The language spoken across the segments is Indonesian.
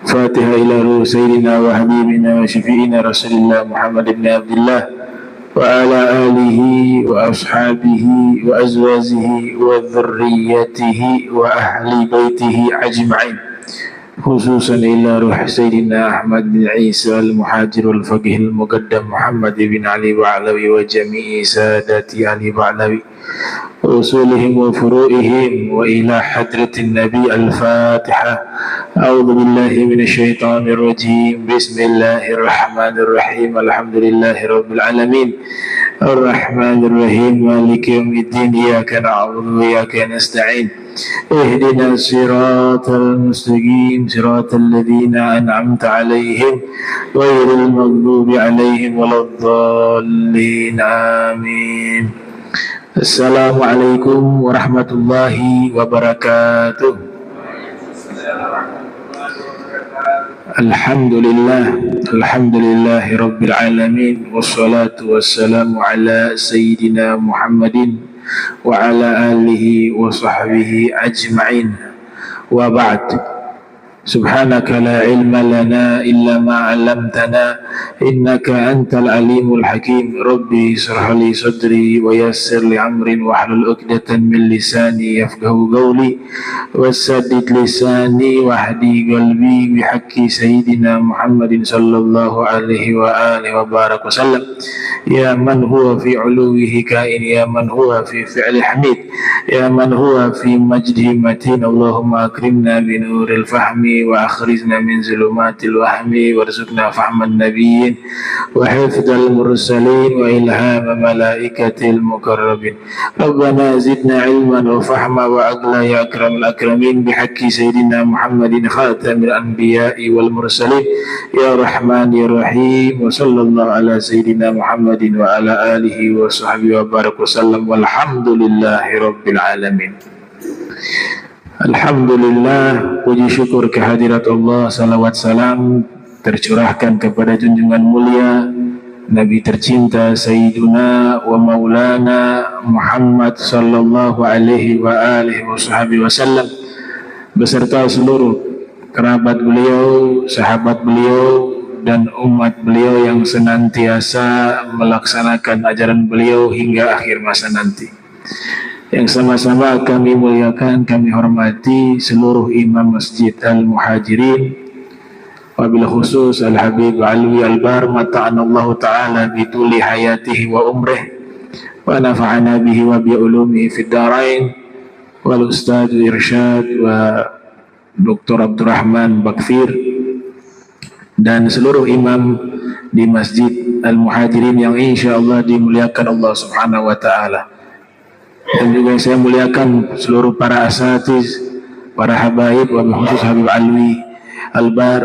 Fatihah ila ruh sayyidina wa habibina wa syafi'ina Rasulillah Muhammad ibn Abdullah wa ala alihi wa ashabihi wa azwajihi wa dhurriyyatihi wa ahli baitihi ajma'in, khususan ila ruh sayyidina Ahmad bin Isa al-Muhajir wal-Faqih al-Muqaddam Muhammad bin Ali Ba'lawi wa jami'i sadati Ali Ba'lawi usulihim wa furu'ihim wa ila hadratin Nabi al-Fatihah. A'udhu billahi minasyaitanir rajim. Bismillahirrahmanirrahim. Alhamdulillahi rabbil alamin. Ar-Rahmanir Rahim. Maliki yaumiddin. Iyyaka na'budu wa iyyaka nasta'in. Ihdinas siratal mustaqim. Siratal ladzina an'amta 'alaihim ghairil maghdubi 'alaihim waladdallin. Amin. Assalamualaikum warahmatullahi wabarakatuh. Alhamdulillahi rabbil alamin, wassalatu wassalamu ala sayyidina Muhammadin wa ala alihi wa sahbihi ajma'in, wa ba'd. Subhanaka la ilma lana illa ma 'allamtana innaka antal alimul hakim. Rabbi israh li sadri wa yassir li amri wa hlul 'uqdatan min lisani yafqahu qawli wassaddid lisani wahdi qalbi bihaqqi sayyidina Muhammadin sallallahu alaihi wa alihi wa barak wasallam. Ya man huwa fi 'uluwihi kain, ya man huwa fi fi'li hamid, ya man huwa fi majdihi matin. Allahumma akrimna bi nuril fahmi wa akhrijna min zulumatil wahmi warzuqna fahman nabiyyin wa hifdzal mursalin wa ilhama malaikatil muqarrabin. Rabbana zidna ilman wa fahma wa aqla ya akramul akramin bihaqqi sayyidina Muhammadin khatamil anbiya'i wal mursalin ya rahman ya rahim. Wa sallallahu ala sayyidina Muhammadin wa ala alihi wa sahbihi wa barak wasallam walhamdulillahi rabbil alamin. Alhamdulillah, puji syukur kehadirat Allah, salawat salam tercurahkan kepada junjungan mulia Nabi tercinta Sayyiduna wa Maulana Muhammad sallallahu alaihi wa alihi wasallam beserta seluruh kerabat beliau, sahabat beliau, dan umat beliau yang senantiasa melaksanakan ajaran beliau hingga akhir masa nanti. Yang sama-sama kami muliakan, kami hormati seluruh imam Masjid Al-Muhajirin, wabil khusus Al-Habib Alwi Al-Bar, mata'anallahu ta'ala bituli hayatihi wa umrih, wa nafa'ana bihi wa bi'ulumi fid darain, wal Ustadz Irsyad wa Dr. Abdurrahman Bakfir, dan seluruh imam di Masjid Al-Muhajirin yang insya Allah dimuliakan Allah Subhanahu wa Ta'ala. Dan juga saya muliakan seluruh para asatiz, para habaib, wabil khusus Habib Alwi Al-Bar,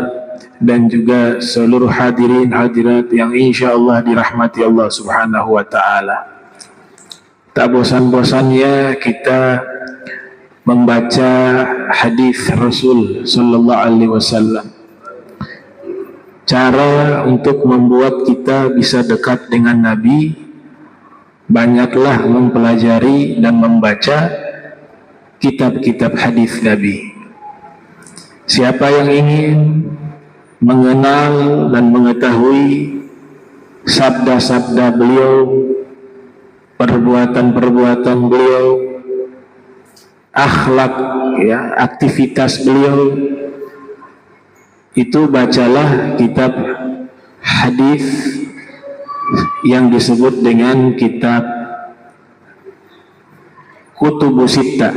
dan juga seluruh hadirin hadirat yang insya Allah dirahmati Allah Subhanahu wa Ta'ala. Tak bosan-bosannya kita membaca hadis Rasul Sallallahu Alaihi Wasallam. Cara untuk membuat kita bisa dekat dengan Nabi, banyaklah mempelajari dan membaca kitab-kitab hadis Nabi. Siapa yang ingin mengenal dan mengetahui sabda-sabda beliau, perbuatan-perbuatan beliau, akhlak, ya, aktivitas beliau, itu bacalah kitab hadis yang disebut dengan kitab Kutubus Sittah.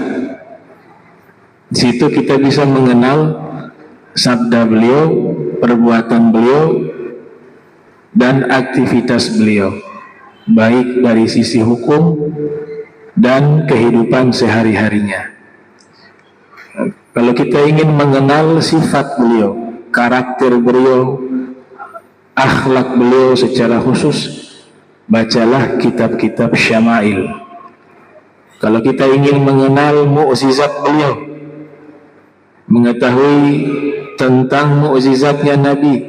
Di situ kita bisa mengenal sabda beliau, perbuatan beliau, dan aktivitas beliau, baik dari sisi hukum dan kehidupan sehari-harinya. Kalau kita ingin mengenal sifat beliau, karakter beliau, akhlak beliau secara khusus, bacalah kitab-kitab Syama'il. Kalau kita ingin mengenal mukjizat beliau, mengetahui tentang mukjizatnya Nabi,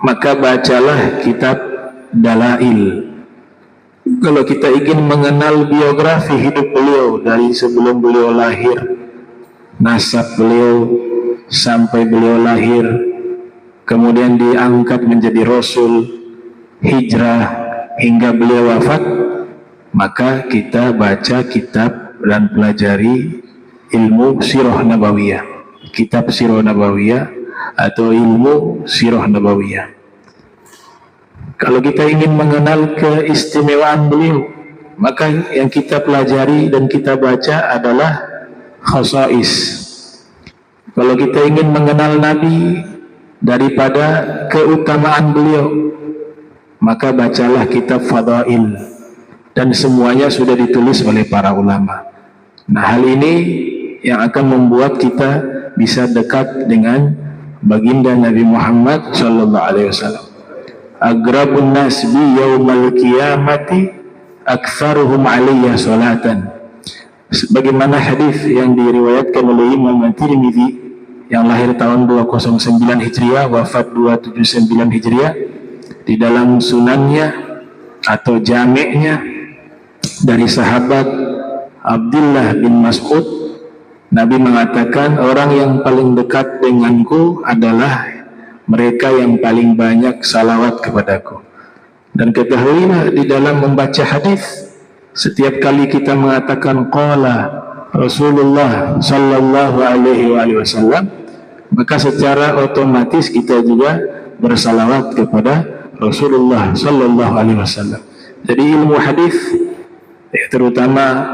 maka bacalah kitab Dalail. Kalau kita ingin mengenal biografi hidup beliau dari sebelum beliau lahir, nasab beliau sampai beliau lahir, kemudian diangkat menjadi Rasul, hijrah hingga beliau wafat, maka kita baca kitab dan pelajari ilmu sirah nabawiyah, kitab sirah nabawiyah atau ilmu sirah nabawiyah. Kalau kita ingin mengenal keistimewaan beliau, maka yang kita pelajari dan kita baca adalah khasais. Kalau kita ingin mengenal Nabi daripada keutamaan beliau, maka bacalah kitab Fadail, dan semuanya sudah ditulis oleh para ulama. Nah, hal ini yang akan membuat kita bisa dekat dengan baginda Nabi Muhammad sallallahu alaihi wasallam. Agrabun nas bi yaumal qiyamati aktsaruhum alayya salatan. Sebagaimana hadis yang diriwayatkan oleh Imam At-Tirmidzi yang lahir tahun 209 Hijriah, wafat 279 Hijriah, di dalam sunannya atau jami'nya dari sahabat Abdullah bin Mas'ud, Nabi mengatakan, orang yang paling dekat denganku adalah mereka yang paling banyak salawat kepadaku. Dan ketahuilah di dalam membaca hadis, setiap kali kita mengatakan qala Rasulullah sallallahu alaihi wasallam, maka secara otomatis kita juga bersalawat kepada Rasulullah sallallahu alaihi wasallam. Jadi ilmu hadis, terutama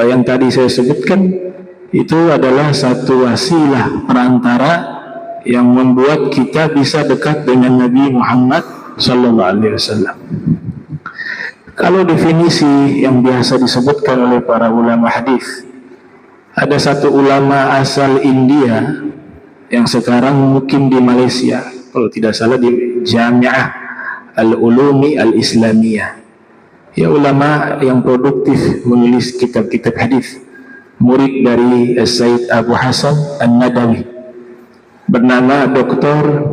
yang tadi saya sebutkan, itu adalah satu wasilah perantara yang membuat kita bisa dekat dengan Nabi Muhammad sallallahu alaihi wasallam. Kalau definisi yang biasa disebutkan oleh para ulama hadis, ada satu ulama asal India yang sekarang mukim di Malaysia, kalau tidak salah di Jami'ah Al-Ulumi Al-Islamiyah. Ya, ulama yang produktif menulis kitab-kitab hadis, murid dari Sayyid Abu Hasan An-Nadawi, bernama Dr.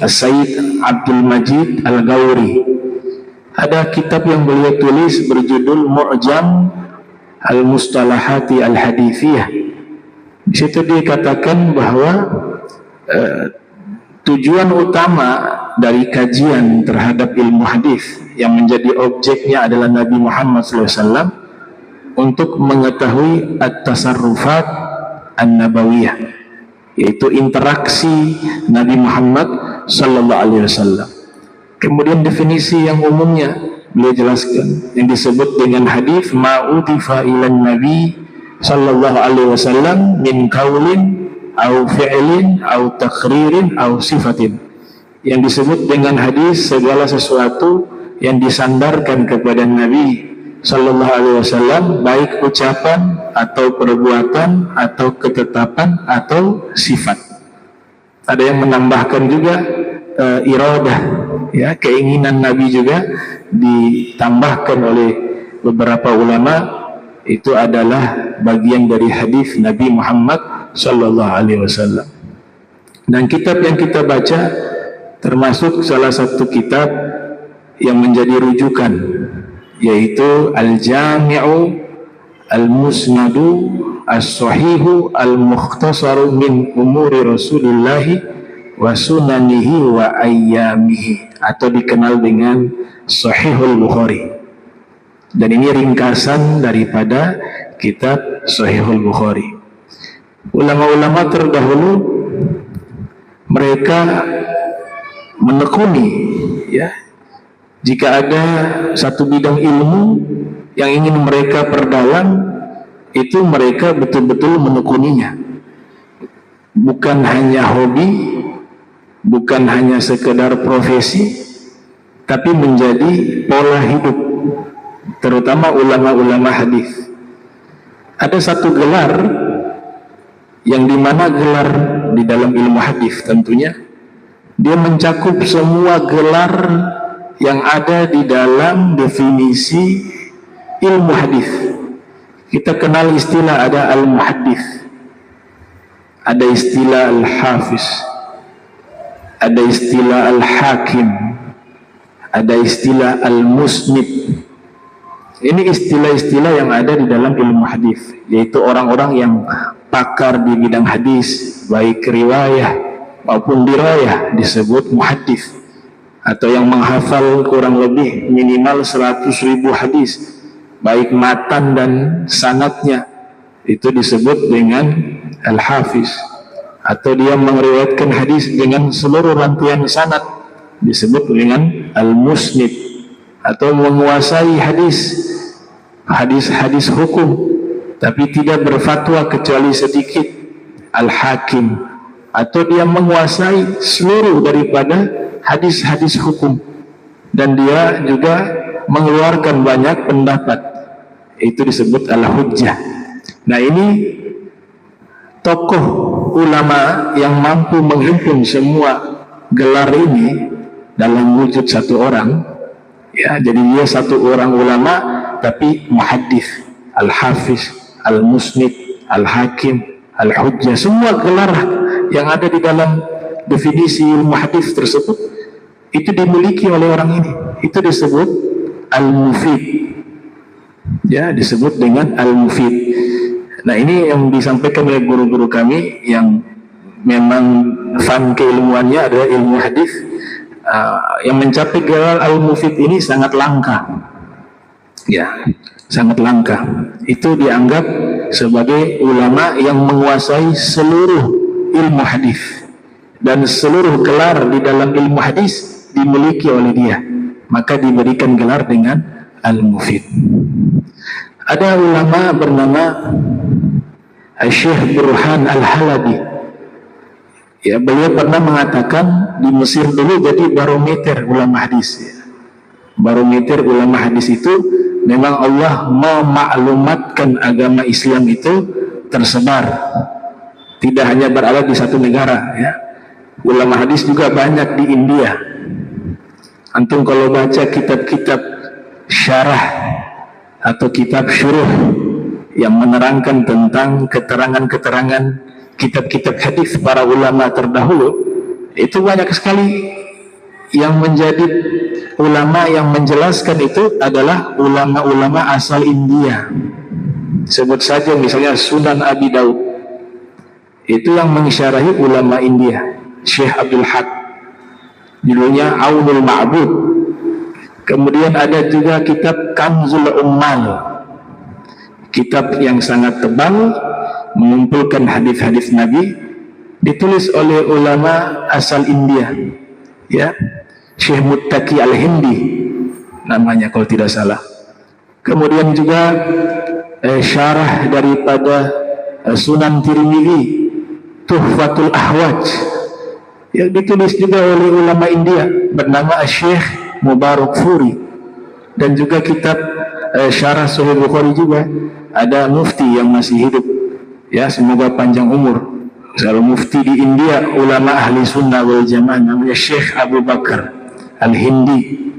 Sayyid Abdul Majid Al-Gawri. Ada kitab yang beliau tulis berjudul Mu'jam Al-Mustalahati Al-Hadithiyah. Di situ dikatakan bahwa tujuan utama dari kajian terhadap ilmu hadis yang menjadi objeknya adalah Nabi Muhammad SAW untuk mengetahui at-tasarrufat an-nabawiyah, yaitu interaksi Nabi Muhammad SAW. Kemudian definisi yang umumnya beliau jelaskan yang disebut dengan hadis ma'udhifa ilan Nabi sallallahu alaihi wasallam min qaulin au fi'lin au takhririn au sifatin, yang disebut dengan hadis segala sesuatu yang disandarkan kepada Nabi sallallahu alaihi wasallam, baik ucapan atau perbuatan atau ketetapan atau sifat. Ada yang menambahkan juga iradah, ya, keinginan Nabi juga ditambahkan oleh beberapa ulama. Itu adalah bagian dari hadis Nabi Muhammad sallallahu alaihi wasallam. Dan kitab yang kita baca termasuk salah satu kitab yang menjadi rujukan, yaitu Al-Jami'u Al-Musnadu As-Sahihu Al-Mukhtasaru min Umuri Rasulillah wa Sunanihi wa Ayyamihi, atau dikenal dengan Sahihul Bukhari. Dan ini ringkasan daripada kitab Sahihul Bukhari. Ulama-ulama terdahulu mereka menekuni, ya, jika ada satu bidang ilmu yang ingin mereka perdalam, itu mereka betul-betul menekuninya. Bukan hanya hobi, bukan hanya sekedar profesi, tapi menjadi pola hidup, terutama ulama-ulama hadis. Ada satu gelar yang dimana gelar di dalam ilmu hadis tentunya dia mencakup semua gelar yang ada di dalam definisi ilmu hadis. Kita kenal istilah, ada al-muhaddits, ada istilah al-hafiz, ada istilah al-hakim, ada istilah al-musnid. Ini istilah-istilah yang ada di dalam ilmu hadis, yaitu orang-orang yang pakar di bidang hadis, baik riwayah maupun dirayah, disebut muhaddits, atau yang menghafal kurang lebih minimal 100.000 hadis, baik matan dan sanadnya, itu disebut dengan al-hafiz. Atau dia meriwayatkan hadis dengan seluruh rangkaian sanad, disebut dengan al-musnid. Atau menguasai hadis hukum tapi tidak berfatwa kecuali sedikit, al-hakim. Atau dia menguasai seluruh daripada hadis-hadis hukum dan dia juga mengeluarkan banyak pendapat, itu disebut al-hujjah. Nah, ini tokoh ulama yang mampu menghimpun semua gelar ini dalam wujud satu orang, ya. Jadi dia satu orang ulama tapi muhaddits, al-hafiz, al-musnid, al-hakim, al-hujjah. Semua gelar yang ada di dalam definisi ilmu hadis tersebut itu dimiliki oleh orang ini. Itu disebut al-mufid, ya, disebut dengan al-mufid. Nah, ini yang disampaikan oleh guru-guru kami yang memang fan keilmuannya adalah ilmu hadis. Yang mencapai gelar al-mufid ini sangat langka, ya, sangat langka. Itu dianggap sebagai ulama yang menguasai seluruh ilmu hadis, dan seluruh gelar di dalam ilmu hadis dimiliki oleh dia, maka diberikan gelar dengan al-mufid. Ada ulama bernama Syekh Burhan Al-Halabi, ya, beliau pernah mengatakan di Mesir dulu jadi barometer ulama hadis, ya. Barometer ulama hadis itu memang Allah memaklumatkan agama Islam itu tersebar, tidak hanya berada di satu negara, ya. Ulama hadis juga banyak di India. Antum kalau baca kitab-kitab syarah atau kitab syuruh yang menerangkan tentang keterangan-keterangan kitab-kitab hadis para ulama terdahulu, itu banyak sekali yang menjadi ulama yang menjelaskan itu adalah ulama-ulama asal India. Sebut saja misalnya Sunan Abi Daud, Itu yang mensyarahi ulama India, Syekh Abdul Haq, judulnya Aunul Ma'bud. Kemudian ada juga kitab Kanzul Ummal, kitab yang sangat tebal mengumpulkan hadis-hadis Nabi, ditulis oleh ulama asal India, ya, Syekh Muttaqi Al-Hindi namanya kalau tidak salah. Kemudian juga syarah daripada Sunan Tirmidzi, Tuhfatul Ahwaj, yang ditulis juga oleh ulama India bernama Syekh Mubarak Furi. Dan juga kitab syarah Sahih Bukhari juga ada mufti yang masih hidup, ya, semoga panjang umur. Kalau mufti di India, ulama ahli sunnah wal jamaah, namanya Syekh Abu Bakar Al-Hindi.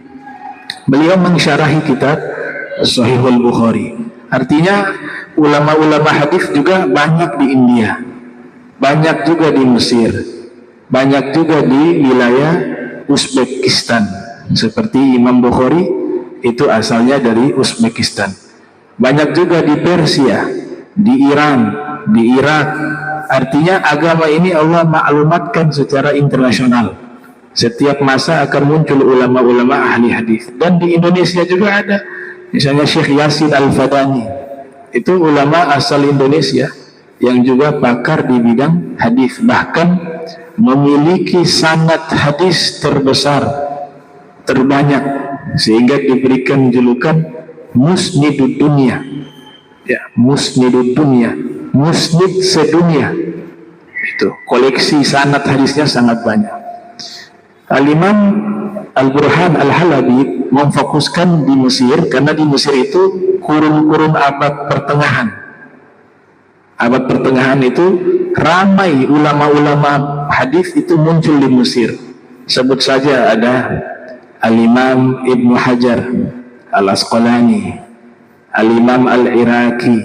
Beliau mensyarahi kitab Sahih Bukhari. Artinya ulama-ulama hadis juga banyak di India, banyak juga di Mesir, banyak juga di wilayah Uzbekistan. Seperti Imam Bukhari itu asalnya dari Uzbekistan. Banyak juga di Persia, di Iran, di Irak. Artinya agama ini Allah maklumatkan secara internasional. Setiap masa akan muncul ulama-ulama ahli hadis. Dan di Indonesia juga ada, misalnya Syekh Yasin Al-Fadani, itu ulama asal Indonesia yang juga pakar di bidang hadis, bahkan memiliki sanad hadis terbesar, terbanyak, sehingga diberikan julukan Musnidud Dunia, ya, Musnidud Dunia, musnid sedunia. Itu koleksi sanad hadisnya sangat banyak. Al-Imam Al-Burhan Al-Halabi memfokuskan di Mesir, karena di Mesir itu kurun-kurun abad pertengahan. Abad pertengahan itu ramai ulama-ulama hadis itu muncul di Mesir. Sebut saja ada Al-Imam Ibnu Hajar Al-Asqalani, Al-Imam Al-Iraqi,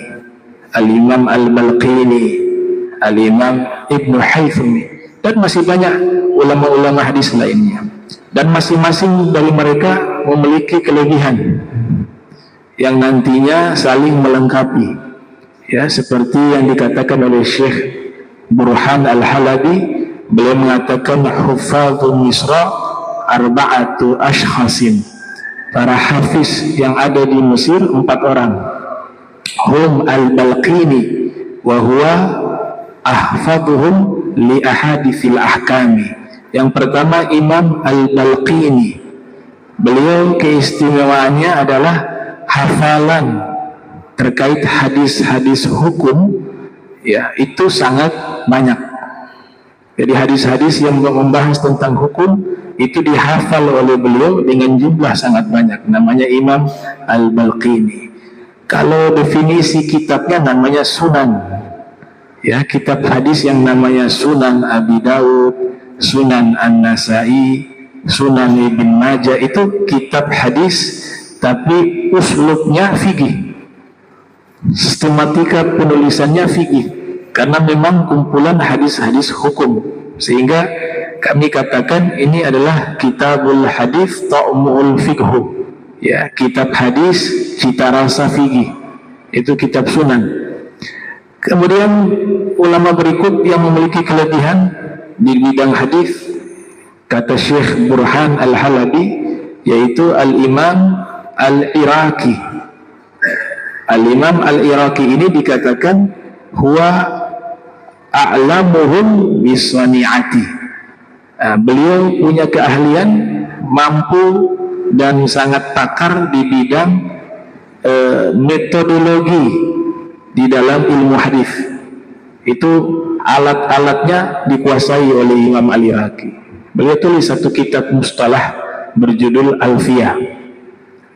Al-Imam Al-Balqini, Al-Imam Ibnu Haythami, dan masih banyak ulama-ulama hadis lainnya. Dan masing-masing dari mereka memiliki kelebihan yang nantinya saling melengkapi, ya, seperti yang dikatakan oleh Syekh Burhan Al-Halabi. Beliau mengatakan Huffazul Misra arba'atu ashkhasin, para hafiz yang ada di Mesir 4 orang. Hum Al-Balqini wa huwa ahfaduhum li ahadithil ahkami. Yang pertama Imam Al-Balqini, beliau keistimewaannya adalah hafalan terkait hadis-hadis hukum, ya, itu sangat banyak. Jadi hadis-hadis yang membahas tentang hukum itu dihafal oleh beliau dengan jumlah sangat banyak. Namanya Imam Al-Balqini. Kalau definisi kitabnya namanya Sunan, ya, kitab hadis yang namanya Sunan Abi Daud, Sunan An-Nasai, Sunan Ibn Majah, itu kitab hadis tapi uslubnya fikih, sistematika penulisannya fikih, karena memang kumpulan hadis-hadis hukum, sehingga kami katakan ini adalah kitabul hadis ta'mu'ul fiqhu, ya, kitab hadis cita rasa fikih, itu kitab Sunan. Kemudian ulama berikut yang memiliki kelebihan di bidang hadis, kata Syekh Burhan Al-Halabi, yaitu Al-Imam Al-Iraqi. Al-Imam Al-Iraqi ini dikatakan huwa a'lamuhum bisani'ati. Beliau punya keahlian, mampu dan sangat pakar di bidang metodologi di dalam ilmu hadis. Itu alat-alatnya dikuasai oleh Imam Al-Iraqi. Beliau tulis satu kitab mustalah berjudul Alfiyah.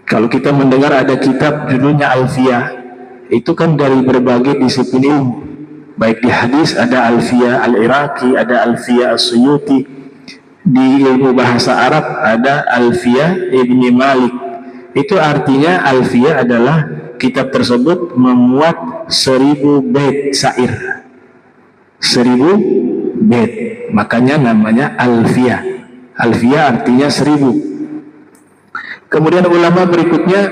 Kalau kita mendengar ada kitab judulnya Alfiyah, itu kan dari berbagai disiplin ilmu. Baik di hadis ada Alfiyah Al-Iraqi, ada Alfiyah As-Suyuti. Di ilmu bahasa Arab ada Alfiyah Ibni Malik. Itu artinya Alfiyah adalah kitab tersebut memuat 1000 bait syair. 1000 bait, makanya namanya Alfiyah. Alfiyah artinya 1000. Kemudian ulama berikutnya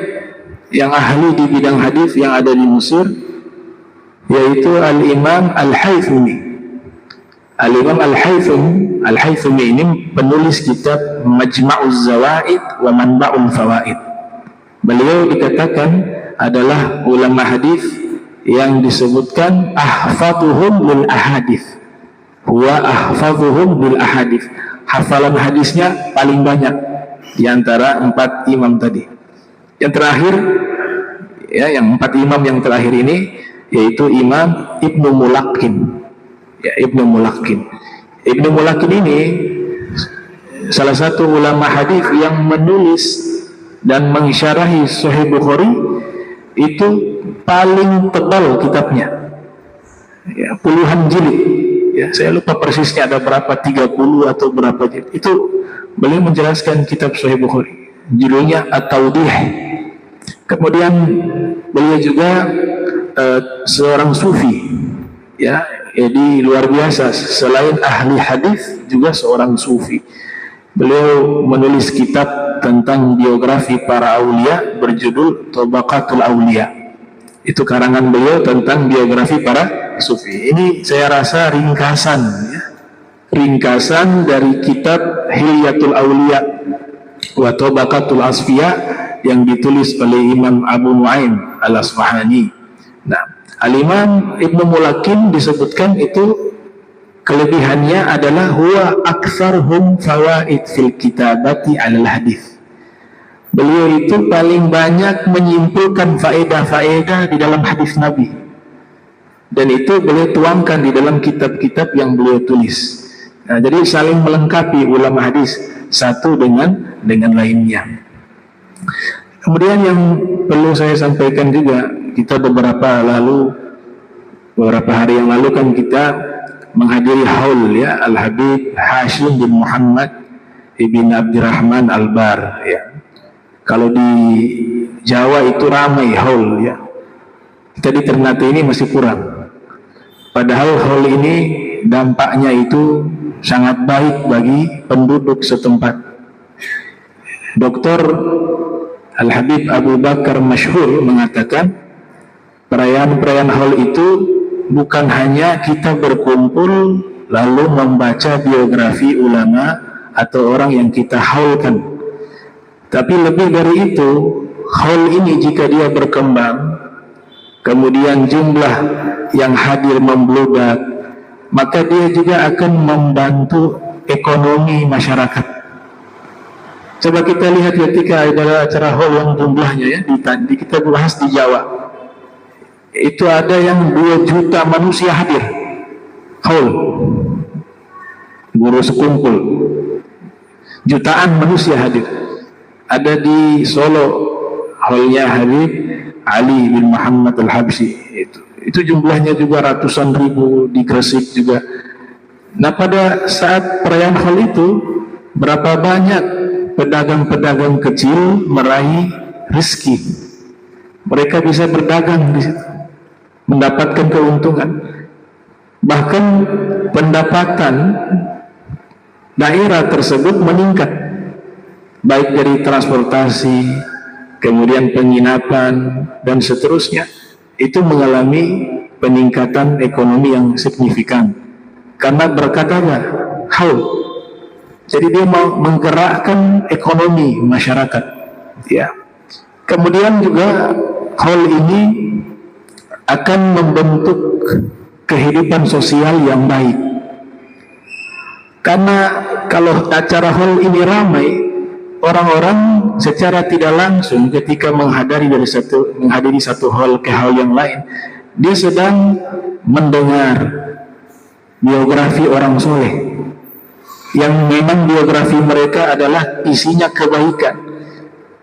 yang ahli di bidang hadis yang ada di Mesir, yaitu Al-Imam Al-Haythami. Al-Imam Al-Haythami ini penulis kitab Majma'uz Zawaid wa Manba'ul Fawaid. Beliau dikatakan adalah ulama hadis yang disebutkan ahfazuhum bil ahadits. Huwa ahfazuhum bil ahadits. Hafalan hadisnya paling banyak di antara 4 imam tadi. Yang terakhir, ya, yang 4 imam yang terakhir ini yaitu Imam Ibnu Mulaqin. Ya, Ibnu Mulaqin. Ibnu Mulaqin ini salah satu ulama hadis yang menulis dan mensyarahi Sahih Bukhari itu paling tebal kitabnya. Ya, puluhan jilid. Ya, saya lupa persisnya ada berapa, 30 atau berapa jilid. Itu beliau menjelaskan kitab Sahih Bukhari. Judulnya At-Tawdih. Kemudian beliau juga seorang sufi, ya, jadi luar biasa. Selain ahli hadis juga seorang sufi. Beliau menulis kitab tentang biografi para aulia berjudul Tabaqatul Aulia. Itu karangan beliau tentang biografi para sufi. Ini saya rasa ringkasan, ya, ringkasan dari kitab Hilyatul Aulia wa Tabaqatul Asfiya yang ditulis oleh Imam Abu Nuaim Al-Asfahani. Nah, Al-Imam Ibnu Mulaqin disebutkan itu kelebihannya adalah huwa aktsarhum fawaid fil kitabati alal hadis. Beliau itu paling banyak menyimpulkan faedah-faedah di dalam hadis Nabi. Dan itu beliau tuangkan di dalam kitab-kitab yang beliau tulis. Nah, jadi saling melengkapi ulama hadis satu dengan lainnya. Kemudian yang perlu saya sampaikan juga, kita beberapa hari yang lalu kan kita menghadiri haul, ya, Al-Habib Hashim bin Muhammad ibn Abdurrahman Al-Bar, ya. Kalau di Jawa itu ramai haul, ya. Kita di Ternate ini masih kurang. Padahal haul ini dampaknya itu sangat baik bagi penduduk setempat. Dr. Al-Habib Abu Bakar Masyhur mengatakan perayaan haul itu bukan hanya kita berkumpul lalu membaca biografi ulama atau orang yang kita haulkan, tapi lebih dari itu, haul ini jika dia berkembang, kemudian jumlah yang hadir membludak, maka dia juga akan membantu ekonomi masyarakat. Coba kita lihat ketika ada acara haul yang jumlahnya, ya, kita bahas di Jawa. Itu ada yang 2 juta manusia hadir. Haul. Guru sekumpul. Jutaan manusia hadir. Ada di Solo, haulnya Habib Ali bin Muhammad Al-Habsyi. Itu jumlahnya juga ratusan ribu, di Gresik juga. Nah, pada saat perayaan haul itu, berapa banyak pedagang-pedagang kecil meraih rezeki. Mereka bisa berdagang di situ, mendapatkan keuntungan. Bahkan pendapatan daerah tersebut meningkat, baik dari transportasi, kemudian penginapan, dan seterusnya. Itu mengalami peningkatan ekonomi yang signifikan karena berkat apa? Haul. Jadi dia mau menggerakkan ekonomi masyarakat, ya. Kemudian juga haul ini akan membentuk kehidupan sosial yang baik. Karena kalau acara haul ini ramai, orang-orang secara tidak langsung ketika menghadiri satu haul ke haul yang lain, dia sedang mendengar biografi orang soleh yang memang biografi mereka adalah isinya kebaikan.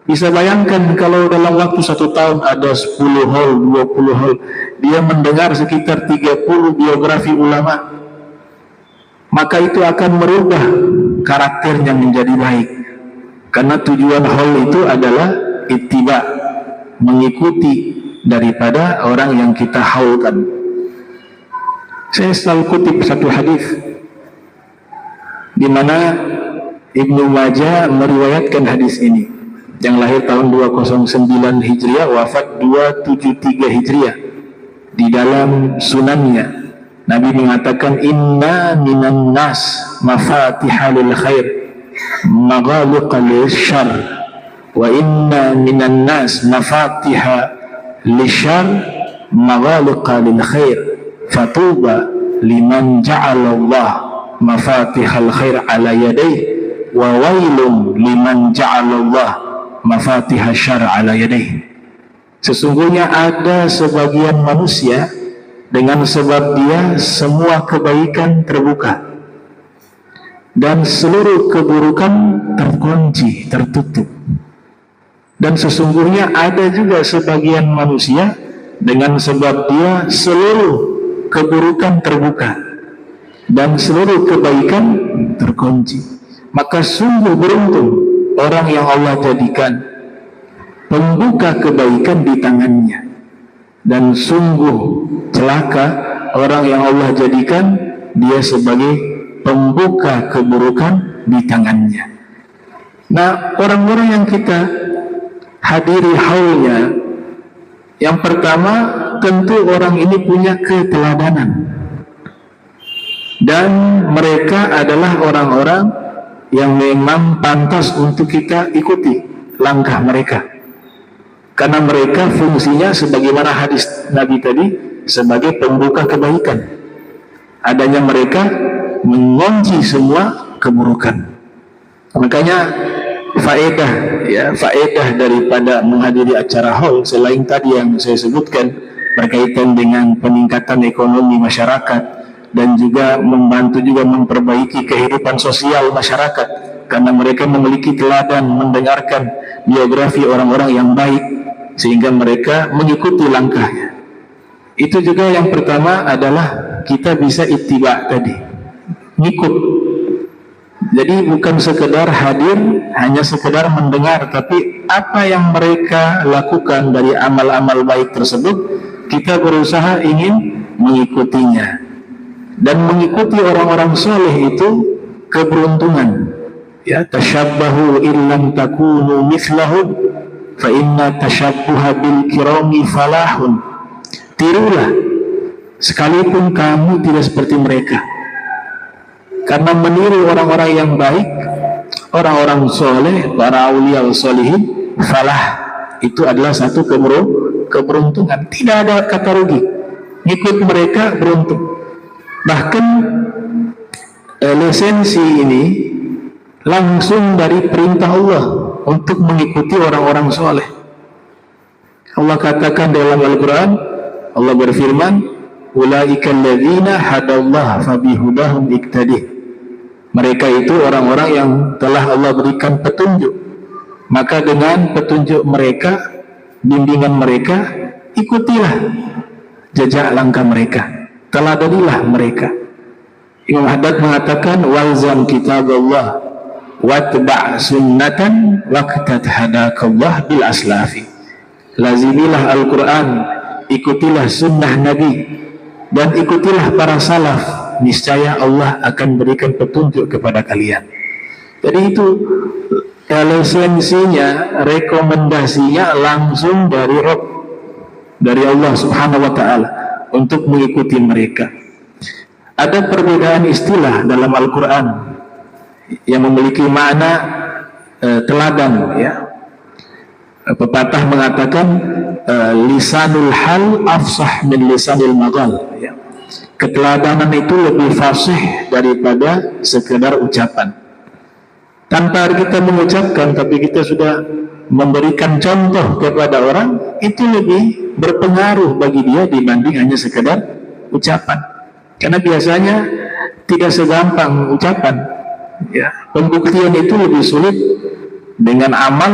Bisa bayangkan kalau dalam waktu 1 tahun ada 10 haul, 20 haul, dia mendengar sekitar 30 biografi ulama, maka itu akan merubah karakternya menjadi baik. Karena tujuan haul itu adalah ittiba, mengikuti daripada orang yang kita haulkan. Saya selalu kutip satu hadis di mana Ibnu Majah meriwayatkan hadis ini, yang lahir tahun 209 Hijriah, wafat 273 Hijriah. Di dalam sunannya Nabi mengatakan, inna minan nas mafatihal khair maghaliqal syarr wa inna minan nas mafatiha lisyarr maghaliqal khair fatuba liman ja'ala Allah mafatihal khair ala yadayhi wa wailun liman ja'ala Allah mafatihal syarr ala yadayhi. Sesungguhnya ada sebagian manusia dengan sebab dia semua kebaikan terbuka dan seluruh keburukan terkunci, tertutup. Dan sesungguhnya ada juga sebagian manusia dengan sebab dia seluruh keburukan terbuka dan seluruh kebaikan terkunci. Maka sungguh beruntung orang yang Allah jadikan pembuka kebaikan di tangannya, dan sungguh celaka orang yang Allah jadikan dia sebagai pembuka keburukan di tangannya. Nah, orang-orang yang kita hadiri haulnya, yang pertama tentu orang ini punya keteladanan, dan mereka adalah orang-orang yang memang pantas untuk kita ikuti langkah mereka, karena mereka fungsinya sebagaimana hadis Nabi tadi sebagai pembuka kebaikan. Adanya mereka mengunci semua keburukan. Makanya faedah daripada menghadiri acara haul selain tadi yang saya sebutkan berkaitan dengan peningkatan ekonomi masyarakat dan juga membantu juga memperbaiki kehidupan sosial masyarakat, karena mereka memiliki teladan mendengarkan biografi orang-orang yang baik sehingga mereka mengikuti langkahnya. Itu juga yang pertama adalah kita bisa ittiba tadi, ngikut. Jadi bukan sekedar hadir, hanya sekedar mendengar, tapi apa yang mereka lakukan dari amal-amal baik tersebut, kita berusaha ingin mengikutinya. Dan mengikuti orang-orang soleh itu keberuntungan. Ya, tasyabbahu illam takunu mithlahum fa inna tasyabbuha bil kirami falahun. Tirulah sekalipun kamu tidak seperti mereka, karena meniru orang-orang yang baik, orang-orang soleh, para aulia solihin, falah, itu adalah satu keberuntungan. Tidak ada kata rugi, ngikut mereka beruntung. Bahkan lisensi ini langsung dari perintah Allah untuk mengikuti orang-orang soleh. Allah katakan dalam Al-Quran, Allah berfirman, ulaika alladzina hadallah fabihudahum iktadih. Mereka itu orang-orang yang telah Allah berikan petunjuk, maka dengan petunjuk mereka, bimbingan mereka, ikutilah jejak langkah mereka, teladanilah mereka. Imam Haddad mengatakan, walzam kitaballah watba' sunnatan waqtat hadakallah bil aslafi. Lazimilah Al-Quran, ikutilah sunnah Nabi, dan ikutilah para salaf, niscaya Allah akan berikan petunjuk kepada kalian. Jadi itu lisensinya, rekomendasinya langsung dari Rabb, dari Allah Subhanahu wa Ta'ala untuk mengikuti mereka. Ada perbedaan istilah dalam Al-Quran yang memiliki makna teladan, ya. Pepatah mengatakan lisanul hal afsah min lisanil maqal, ya. Keteladanan itu lebih fasih daripada sekedar ucapan. Tanpa kita mengucapkan, tapi kita sudah memberikan contoh kepada orang, itu lebih berpengaruh bagi dia dibanding hanya sekedar ucapan. Karena biasanya tidak segampang ucapan, ya. Pembuktian itu lebih sulit dengan amal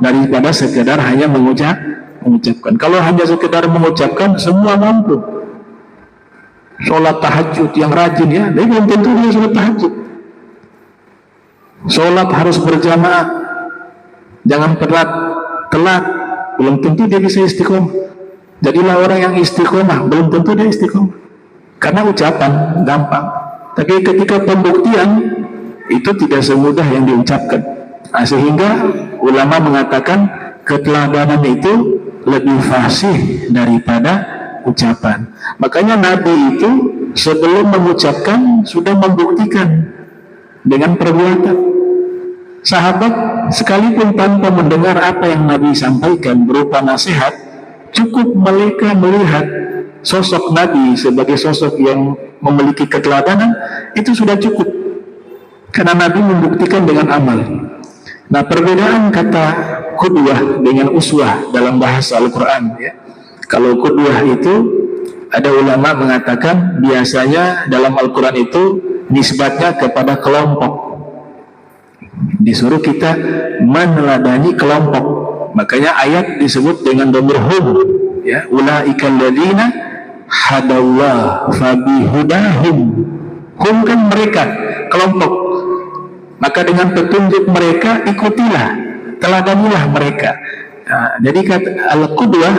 daripada sekedar hanya mengucapkan. Kalau hanya sekedar mengucapkan, semua mampu. Sholat tahajud yang rajin, ya, tapi belum tentu dia sholat tahajud. Sholat harus berjamaah, jangan telat, belum tentu dia bisa istiqomah. Jadilah orang yang istiqomah, belum tentu dia istiqomah. Karena ucapan gampang, tapi ketika pembuktian itu tidak semudah yang diucapkan. Nah, sehingga ulama mengatakan keteladanan itu lebih fasih daripada ucapan. Makanya Nabi itu sebelum mengucapkan sudah membuktikan dengan perbuatan. Sahabat sekalipun tanpa mendengar apa yang Nabi sampaikan berupa nasihat, cukup mereka melihat sosok Nabi sebagai sosok yang memiliki keteladanan, itu sudah cukup, karena Nabi membuktikan dengan amal. Nah, perbedaan kata qudwah dengan uswah dalam bahasa Al-Quran, ya. Kalau qudwah itu, ada ulama mengatakan biasanya dalam Al-Quran itu nisbatnya kepada kelompok. Disuruh kita meneladani kelompok. Makanya ayat disebut dengan dhamir hum, ya, ulaikal ladzina hadallah fabihudahum. Hum kan mereka, kelompok. Maka dengan petunjuk mereka ikutilah, teladanilah mereka. Nah, jadi kata al-qudwah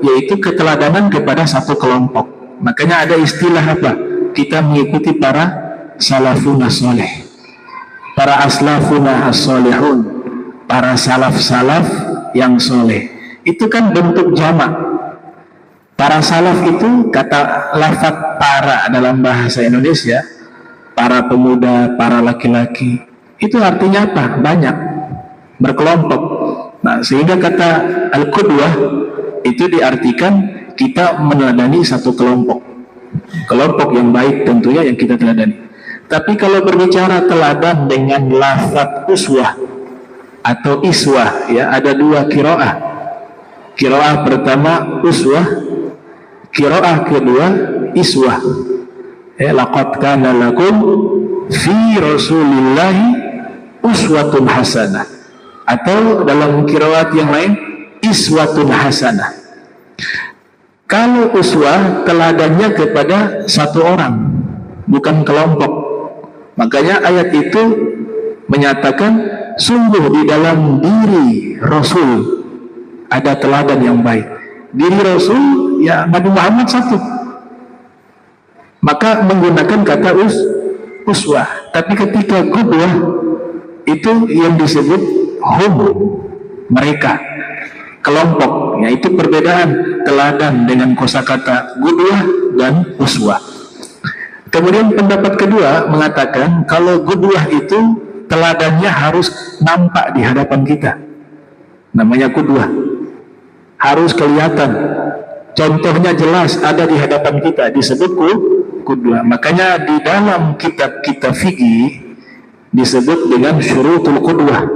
yaitu keteladanan kepada satu kelompok. Makanya ada istilah apa? Kita mengikuti para salafun as-soleh, para aslafun as-solehun, para salaf-salaf yang soleh. Itu kan bentuk jamak. Para salaf itu kata lafaz para dalam bahasa Indonesia, para pemuda, para laki-laki. Itu artinya apa? Banyak, berkelompok. Nah, sehingga kata al-qudwah itu diartikan kita meneladani satu kelompok. Kelompok yang baik tentunya yang kita teladani. Tapi kalau berbicara teladan dengan lafaz uswah atau iswah, ya, ada dua qiraah. Qiraah pertama uswah, qiraah kedua iswah. Laqad kana lakum fi Rasulillahi uswatun hasanah, atau dalam qiraat yang lain iswatun hasanah. Kalau uswah teladannya kepada satu orang, bukan kelompok. Makanya ayat itu menyatakan sungguh di dalam diri Rasul ada teladan yang baik. Diri Rasul, ya, Nabi Muhammad satu, maka menggunakan kata uswah. Tapi ketika qudwah itu yang disebut hum, mereka, kelompok. Yaitu perbedaan teladan dengan kosakata qudwah dan uswah. Kemudian pendapat kedua mengatakan kalau qudwah itu teladannya harus nampak di hadapan kita. Namanya qudwah, harus kelihatan, contohnya jelas ada di hadapan kita, disebut qudwah. Makanya di dalam kitab-kitab fikih disebut dengan syurutul qudwah,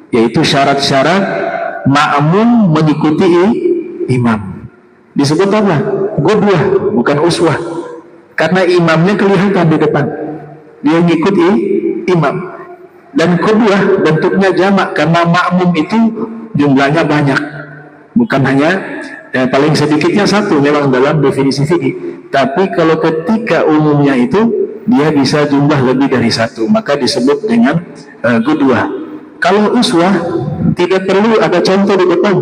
yaitu syarat-syarat ma'mum mengikuti imam. Disebut apa? Qudwah, bukan uswah. Karena imamnya kelihatan di depan, dia mengikuti imam. Dan qudwah bentuknya jamak, karena ma'mum itu jumlahnya banyak, bukan hanya paling sedikitnya satu memang dalam definisi fikih. Tapi kalau ketika umumnya itu dia bisa jumlah lebih dari satu, maka disebut dengan qudwah. Kalau uswah tidak perlu ada contoh di depan,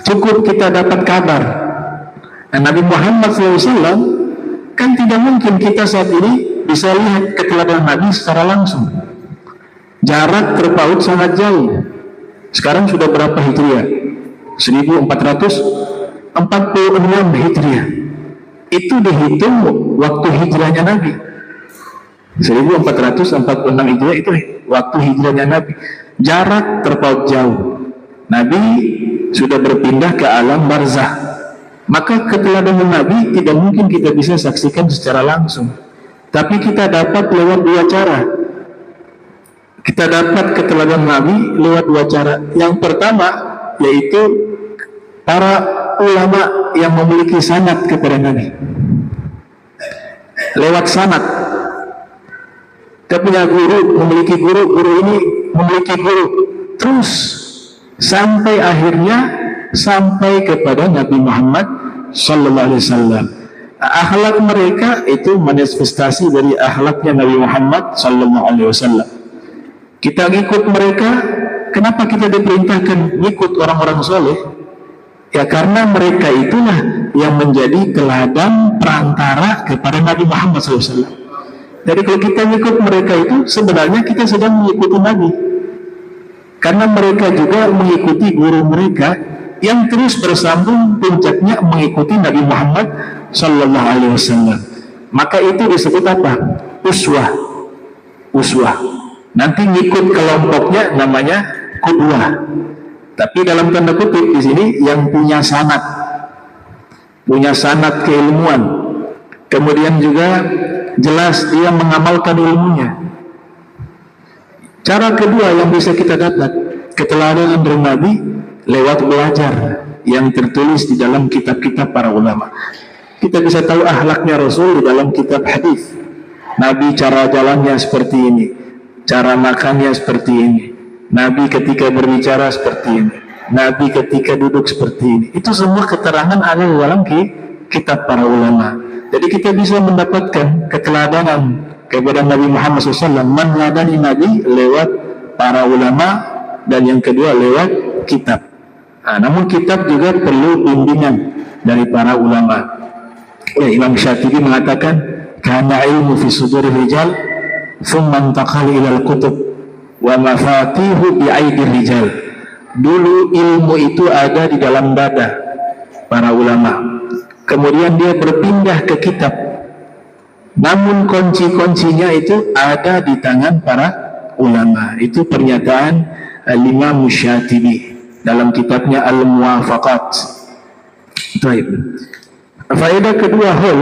cukup kita dapat kabar. Nah, Nabi Muhammad SAW kan tidak mungkin kita saat ini bisa lihat keteladanan Nabi secara langsung. Jarak terpaut sangat jauh. Sekarang sudah berapa hijriah? 1446 hijriah. Itu dihitung waktu hijrahnya Nabi. 1446 hijriah itu waktu hijrahnya Nabi. Jarak terpaut jauh. Nabi sudah berpindah ke alam barzah. Maka keteladanan Nabi tidak mungkin kita bisa saksikan secara langsung. Tapi kita dapat lewat dua cara. Kita dapat keteladanan Nabi lewat dua cara. Yang pertama yaitu para ulama yang memiliki sanad kepada Nabi. Lewat sanad. Kita punya guru, memiliki guru, guru ini memiliki guru, terus sampai akhirnya sampai kepada Nabi Muhammad sallallahu alaihi wasallam. Akhlak mereka itu manifestasi dari akhlaknya Nabi Muhammad sallallahu alaihi wasallam. Kita ngikut mereka. Kenapa kita diperintahkan ngikut orang-orang soleh? Ya karena mereka itulah yang menjadi teladan perantara kepada Nabi Muhammad SAW. Jadi kalau kita ngikut mereka itu sebenarnya kita sedang mengikuti Nabi. Karena mereka juga mengikuti guru mereka yang terus bersambung puncaknya mengikuti Nabi Muhammad Sallallahu Alaihi Wasallam. Maka itu disebut apa? Uswah. Uswah. Nanti ngikut kelompoknya namanya qudwah. Tapi dalam tanda kutip di sini yang punya sanad keilmuan. Kemudian juga jelas dia mengamalkan ilmunya. Cara kedua yang bisa kita dapat keteladanan dari Nabi lewat belajar yang tertulis di dalam kitab-kitab para ulama. Kita bisa tahu akhlaknya Rasul di dalam kitab hadis. Nabi cara jalannya seperti ini, cara makannya seperti ini, Nabi ketika berbicara seperti ini, Nabi ketika duduk seperti ini. Itu semua keterangan ada di dalam kitab para ulama. Jadi kita bisa mendapatkan keteladanan kepada Nabi Muhammad SAW, meneladani Nabi lewat para ulama, dan yang kedua lewat kitab. Namun kitab juga perlu bimbingan dari para ulama. Imam Syatibi mengatakan, kana ilmu fi sudur rijal, thumma intaqala ila al-kutub, wa mafatihu bi aidi rijal. Dulu ilmu itu ada di dalam dada para ulama, kemudian dia berpindah ke kitab, namun kunci-kuncinya itu ada di tangan para ulama. Itu pernyataan Imam Syatibi dalam kitabnya Al-Muwafaqat. Baik. Faedah kedua hal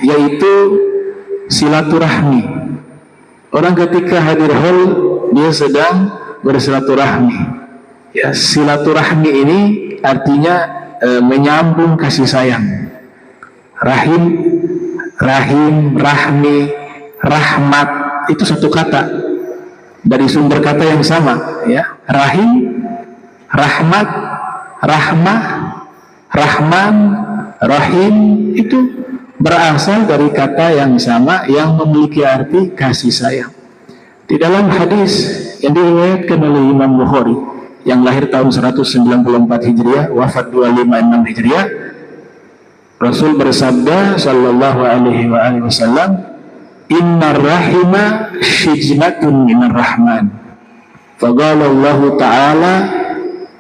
yaitu silaturahmi. Orang ketika hadir hal dia sedang bersilaturahmi. Ya, silaturahmi ini artinya menyambung kasih sayang. Rahim, rahmi, rahmat itu satu kata dari sumber kata yang sama, ya. Rahim, rahmat, rahmah, rahman, rahim itu berasal dari kata yang sama yang memiliki arti kasih sayang. Di dalam hadis yang diriwayatkan oleh Imam Bukhari yang lahir tahun 194 Hijriah, wafat 256 Hijriah, Rasul bersabda sallallahu alaihi wasallam, innar rahima shijnatun minar rahman. Faqala Allah Ta'ala,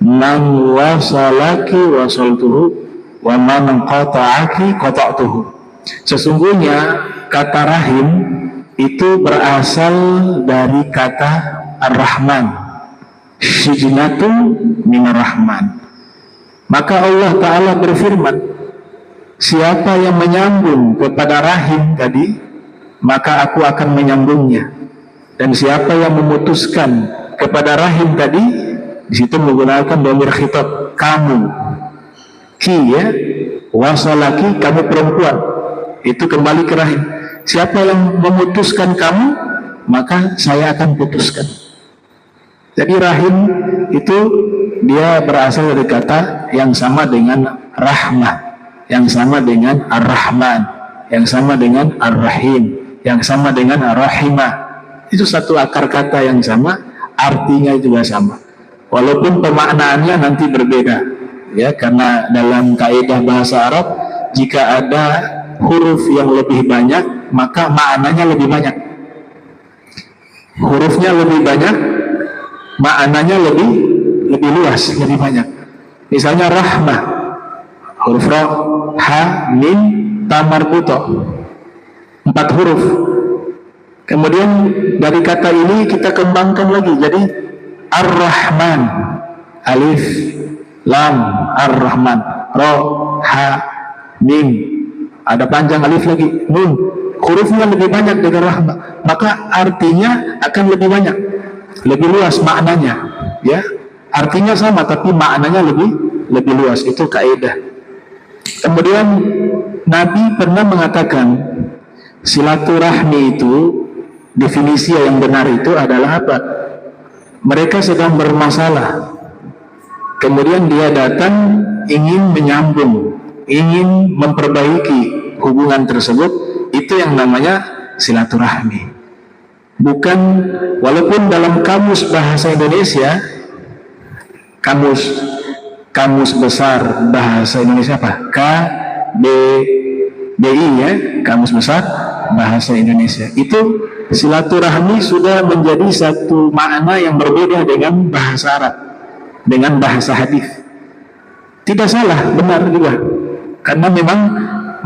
man wasalaki wasaltuhu wa man qata'aki qata'tuhu. Sesungguhnya kata rahim itu berasal dari kata ar-Rahman, shijnatun minar rahman. Maka Allah Ta'ala berfirman, siapa yang menyambung kepada rahim tadi, maka aku akan menyambungnya. Dan siapa yang memutuskan kepada rahim tadi, di situ menggunakan dhamir khitab, kamu, ki, ya, wasalaki, kamu perempuan, itu kembali ke rahim. Siapa yang memutuskan kamu, maka saya akan putuskan. Jadi rahim itu dia berasal dari kata yang sama dengan rahmah, yang sama dengan ar-Rahman, yang sama dengan ar-Rahim, yang sama dengan ar-Rahimah. Itu satu akar kata yang sama, artinya juga sama. Walaupun pemaknaannya nanti berbeda, ya, karena dalam kaidah bahasa Arab jika ada huruf yang lebih banyak maka maknanya lebih banyak. Hurufnya lebih banyak, maknanya lebih luas, lebih banyak. Misalnya rahmah, huruf ra, ha, mim, ta marbuto, 4 huruf. Kemudian dari kata ini kita kembangkan lagi jadi ar-Rahman, alif, lam, ar-Rahman, ro, ha, mim, ada panjang alif lagi, nun. Hurufnya lebih banyak dengan rahmah, maka artinya akan lebih banyak, lebih luas maknanya, ya. Artinya sama tapi maknanya lebih luas. Itu kaidah. Kemudian Nabi pernah mengatakan silaturahmi itu, definisi yang benar itu adalah apa? Mereka sedang bermasalah, kemudian dia datang ingin menyambung, ingin memperbaiki hubungan tersebut. Itu yang namanya silaturahmi. Bukan, walaupun dalam kamus bahasa Indonesia, kamus besar bahasa Indonesia apa? KBBI, ya, kamus besar bahasa Indonesia. Itu silaturahmi sudah menjadi satu makna yang berbeda dengan bahasa Arab, dengan bahasa hadis. Tidak salah, benar juga. karena memang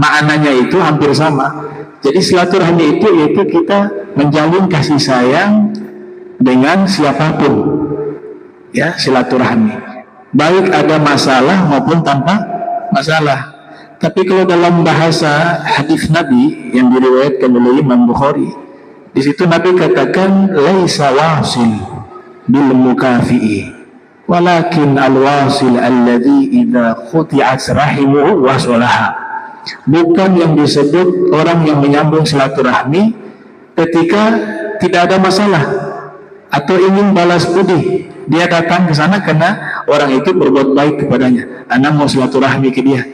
maknanya itu hampir sama. Jadi silaturahmi itu yaitu kita menjalin kasih sayang dengan siapapun, ya, silaturahmi, baik ada masalah maupun tanpa masalah. Tapi kalau dalam bahasa hadis Nabi yang diriwayatkan oleh Imam Bukhari, di situ Nabi katakan laisa wasil bil mukafi'i walakin al-wasil alladhi idza quti'at rahimuhu wasalaha. Bukan yang disebut orang yang menyambung silaturahmi ketika tidak ada masalah atau ingin balas budi. Dia datang ke sana karena orang itu berbuat baik kepadanya. Anak mau silaturahmi ke dia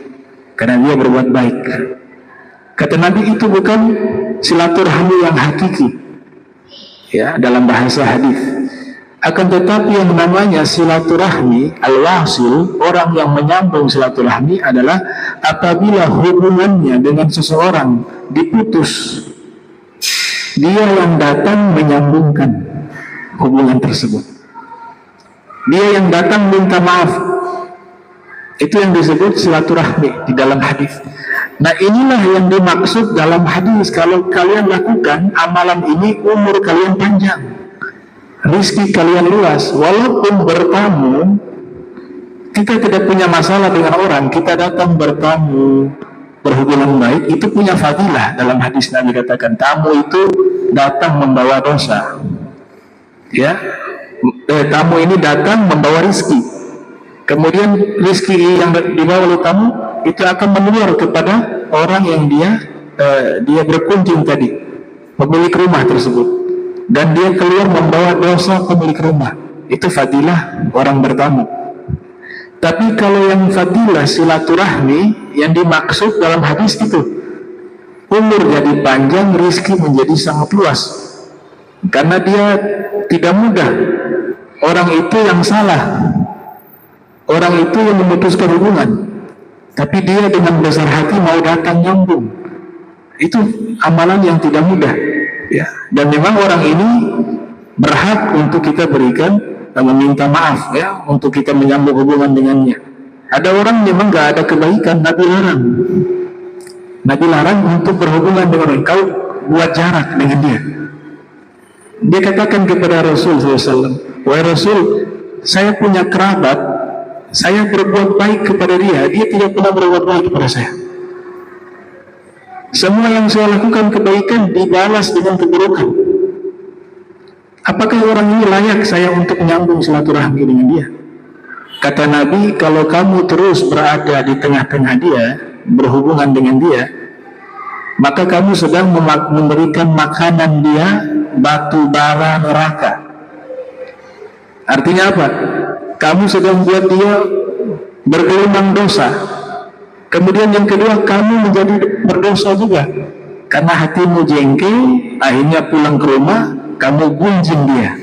karena dia berbuat baik. Kata Nabi, itu bukan silaturahmi yang hakiki, ya, dalam bahasa hadis. Akan tetapi yang namanya silaturahmi al-wasil, orang yang menyambung silaturahmi adalah apabila hubungannya dengan seseorang diputus, dia yang datang menyambungkan hubungan tersebut. Dia yang datang minta maaf. Itu yang disebut silaturahmi di dalam hadis. Nah, inilah yang dimaksud dalam hadis. Kalau kalian lakukan amalan ini, umur kalian panjang, rizki kalian luas. Walaupun bertamu, kita tidak punya masalah dengan orang, kita datang bertamu, berhubungan baik, itu punya fadilah. Dalam hadis Nabi katakan, tamu itu datang membawa dosa, ya. Tamu ini datang membawa rizki, kemudian rizki yang dibawa oleh tamu itu akan menular kepada orang yang dia berkunjung tadi, pemilik rumah tersebut, dan dia keluar membawa dosa pemilik rumah. Itu fadilah orang bertamu. Tapi kalau yang fadilah silaturahmi yang dimaksud dalam hadis itu, umur jadi panjang, rizki menjadi sangat luas, karena dia tidak mudah. Orang itu yang salah, orang itu yang memutuskan hubungan, tapi dia dengan besar hati mau datang nyambung. Itu amalan yang tidak mudah, ya. Dan memang orang ini berhak untuk kita berikan meminta maaf, ya, untuk kita menyambung hubungan dengannya. Ada orang memang gak ada kebaikan, Nabi larang. Nabi larang untuk berhubungan dengan orang. Kau buat jarak dengan dia. Dia katakan kepada Rasul SAW, wahai Rasul, saya punya kerabat, saya berbuat baik kepada dia, dia tidak pernah berbuat baik kepada saya. Semua yang saya lakukan kebaikan dibalas dengan keburukan. Apakah orang ini layak saya untuk menyambung silaturahmi dengan dia? Kata Nabi, kalau kamu terus berada di tengah-tengah dia, berhubungan dengan dia, maka kamu sedang memberikan makanan dia batu bara neraka. Artinya apa? Kamu sedang buat dia bergelimang dosa. Kemudian yang kedua, kamu menjadi berdosa juga, karena hatimu jengkel, akhirnya pulang ke rumah, kamu gunjing dia,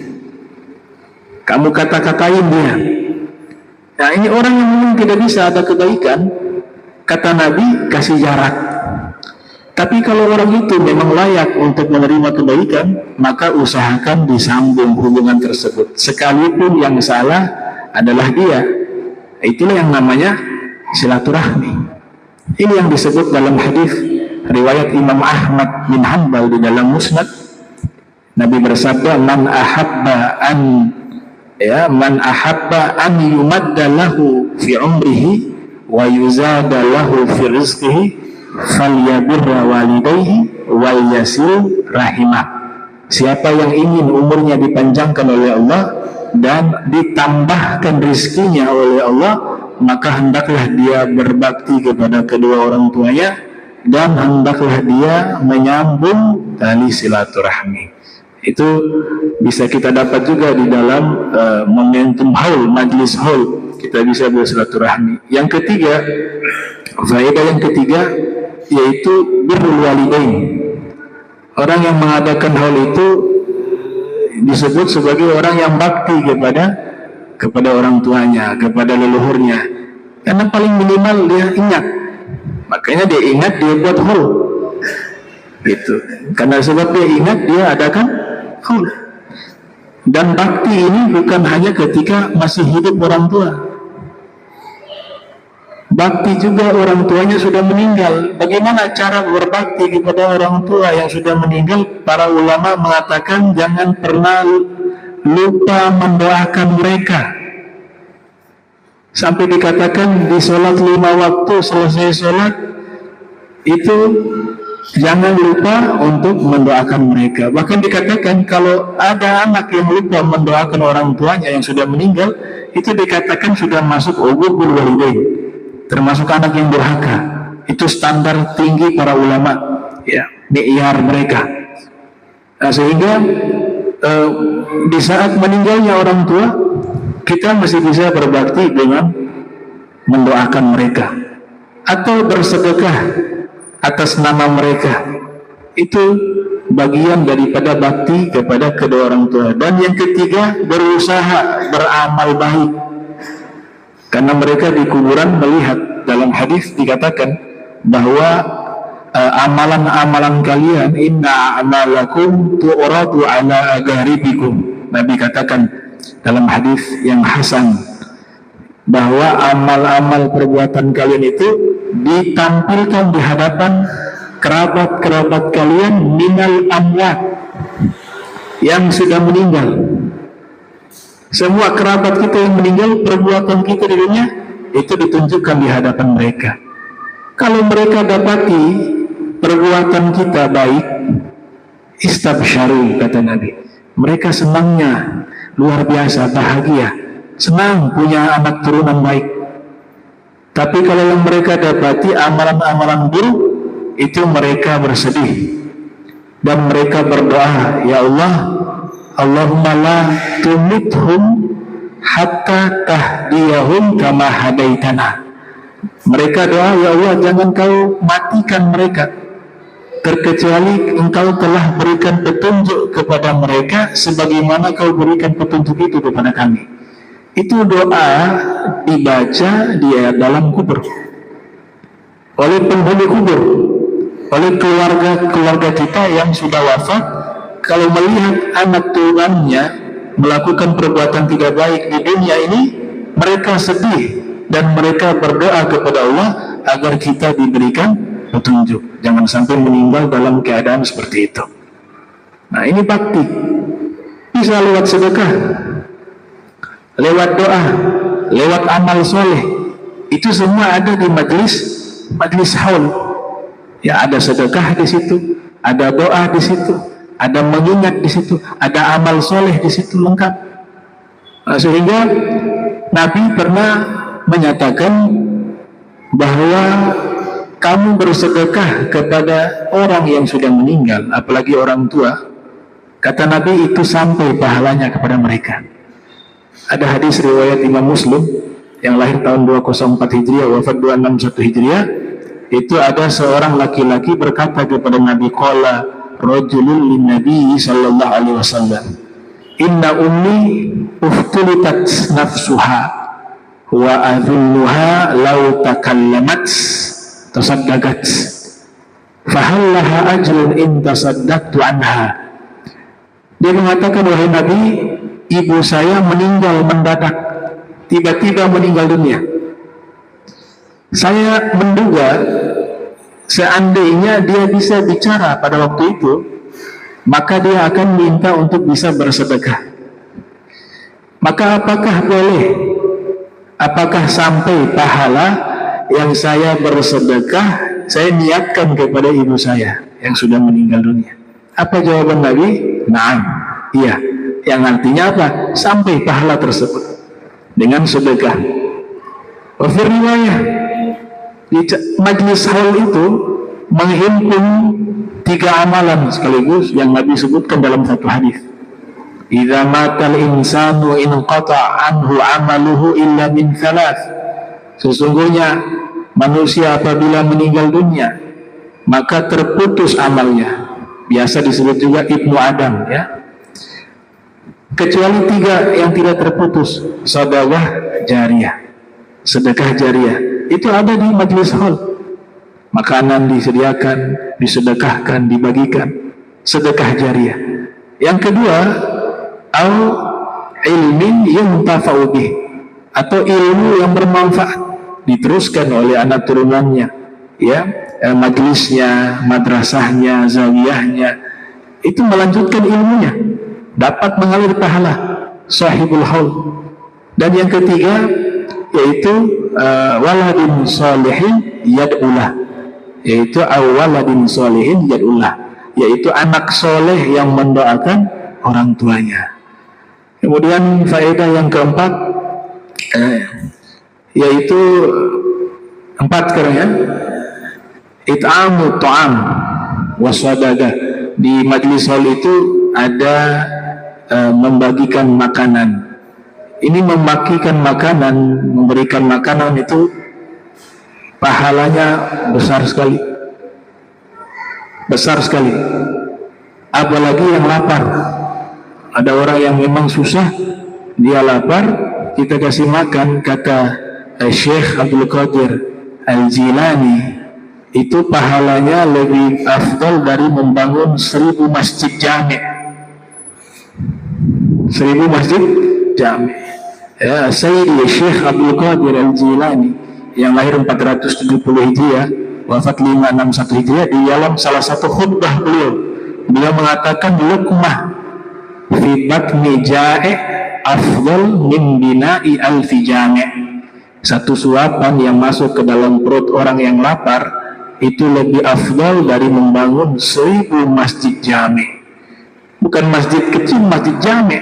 kamu kata-katain dia. Nah, ini orang yang memang tidak bisa ada kebaikan. Kata Nabi, kasih jarak. Tapi kalau orang itu memang layak untuk menerima kebaikan, maka usahakan disambung hubungan tersebut, sekalipun yang salah adalah dia. Itulah yang namanya silaturahmi. Ini yang disebut dalam hadis riwayat Imam Ahmad bin Hanbal di dalam Musnad. Nabi bersabda, man ahabba an yumadda lahu fi umrihi wa yuzada lahu fi rizqihi falyabirra walidayhi wal yasil rahimah. Siapa yang ingin umurnya dipanjangkan oleh Allah dan ditambahkan rizkinya oleh Allah, maka hendaklah dia berbakti kepada kedua orang tuanya dan hendaklah dia menyambung tali silaturahmi. Itu bisa kita dapat juga di dalam momentum haul, majlis haul, kita bisa bersilaturahmi. Yang ketiga, faedah yang ketiga yaitu birrul walidain. Orang yang mengadakan haul itu disebut sebagai orang yang bakti kepada orang tuanya, kepada leluhurnya. Karena paling minimal dia ingat. Makanya dia ingat, dia buat haul. Gitu. Karena sebab dia ingat, dia adakan haul. Dan bakti ini bukan hanya ketika masih hidup orang tua. bakti juga orang tuanya sudah meninggal. Bagaimana cara berbakti kepada orang tua yang sudah meninggal? Para ulama mengatakan jangan pernah lupa mendoakan mereka. Sampai dikatakan di sholat 5 waktu, selesai sholat itu jangan lupa untuk mendoakan mereka. Bahkan dikatakan kalau ada anak yang lupa mendoakan orang tuanya yang sudah meninggal, itu dikatakan sudah masuk uququl walidain, termasuk anak yang durhaka. Itu standar tinggi para ulama, ya, mi'yar mereka. Nah, sehingga di saat meninggalnya orang tua, kita masih bisa berbakti dengan mendoakan mereka atau bersedekah atas nama mereka. Itu bagian daripada bakti kepada kedua orang tua. Dan yang ketiga, berusaha beramal baik, karena mereka di kuburan melihat. Dalam hadis dikatakan bahwa amalan-amalan kalian, inna amalakum tu'radu ala agaribikum. Nabi katakan dalam hadis yang hasan bahwa amal-amal perbuatan kalian itu ditampilkan di hadapan kerabat-kerabat kalian minal amwat, yang sudah meninggal. Semua kerabat kita yang meninggal, perbuatan kita di dunia itu ditunjukkan di hadapan mereka. Kalau mereka dapati perbuatan kita baik, istabsyaru, kata Nabi, mereka senangnya luar biasa, bahagia, senang punya anak turunan baik. Tapi kalau yang mereka dapati amalan-amalan buruk, itu mereka bersedih dan mereka berdoa, ya Allah, Allahumma la tumithum hatta tahdiyahum kama hadaitana. Mereka doa, ya Allah, jangan kau matikan mereka terkecuali engkau telah berikan petunjuk kepada mereka sebagaimana kau berikan petunjuk itu kepada kami. Itu doa dibaca di dalam kubur oleh penghuni kubur, oleh keluarga kita yang sudah wafat. Kalau melihat anak turunannya melakukan perbuatan tidak baik di dunia ini, mereka sedih dan mereka berdoa kepada Allah agar kita diberikan petunjuk, jangan sampai meninggal dalam keadaan seperti itu. Nah, ini bakti. Bisa lewat sedekah, lewat doa, lewat amal soleh. Itu semua ada di majlis haul. Ya, ada sedekah di situ, ada doa di situ, ada mengingat di situ, ada amal soleh di situ, lengkap. Nah, sehingga Nabi pernah menyatakan bahwa kamu bersedekah kepada orang yang sudah meninggal, apalagi orang tua, kata Nabi, itu sampai pahalanya kepada mereka. Ada hadis riwayat Imam Muslim yang lahir tahun 204 Hijriah, wafat 261 Hijriah. Itu ada seorang laki-laki berkata kepada Nabi, qala rajulun lin Nabi sallallahu alaihi wasallam, inna ummi uftulitat nafsuha wa adhunnuha law takallamat tasaddaqat fahallaha ajrun in tasaddaqtu anha. Dia mengatakan, wahai Nabi, ibu saya meninggal mendadak, tiba-tiba meninggal dunia. Saya menduga seandainya dia bisa bicara pada waktu itu, maka dia akan minta untuk bisa bersedekah. Maka apakah boleh, apakah sampai pahala yang saya bersedekah saya niatkan kepada ibu saya yang sudah meninggal dunia? Apa jawaban Nabi? Naam, iya. Yang artinya apa? Sampai pahala tersebut dengan sedekah. Wafir riwayah, di majlis haul itu menghimpun 3 amalan sekaligus yang Nabi sebutkan dalam satu hadis. Idza matal insanu inqata anhu amaluhu illa min thalath. Sesungguhnya manusia apabila meninggal dunia maka terputus amalnya. Biasa disebut juga Ibnu Adam, ya. Kecuali 3 yang tidak terputus. Sedekah jariyah. Sedekah jariyah itu ada di majlis haul. Makanan disediakan, disedekahkan, dibagikan. Sedekah jariyah. Yang kedua, au ilmin yuntafa'u bih, atau ilmu yang bermanfaat. diteruskan oleh anak turunannya, ya, majelisnya, madrasahnya, zawiyahnya, itu melanjutkan ilmunya, dapat mengalir pahala sahibul haul. Dan yang ketiga yaitu waladin salihin yad'ulah, yaitu awaladin salihin yad'ulah, yaitu anak soleh yang mendoakan orang tuanya. Kemudian faedah yang keempat yaitu 4 sekarang ya, it'amu ta'am wasadadah. Di majlis hal itu ada membagikan makanan. Ini membagikan makanan, memberikan makanan itu pahalanya besar sekali, besar sekali. Apalagi yang lapar. Ada orang yang memang susah, dia lapar, kita kasih makan. Kata Syekh Abdul Qadir Al-Jilani, itu pahalanya lebih afdal dari membangun 1000 masjid jami'. 1000 masjid jami'. Ya, Sayyidi Syekh Abdul Qadir Al-Jilani yang lahir 470 Hijriah, wafat 561 Hijriah, di dalam salah satu khutbah beliau mengatakan luqmah fi batni ja'i' afdal min bina'i alfi jami'. Satu suapan yang masuk ke dalam perut orang yang lapar itu lebih afdal dari membangun 1000 masjid jami'. Bukan masjid kecil, masjid jami'.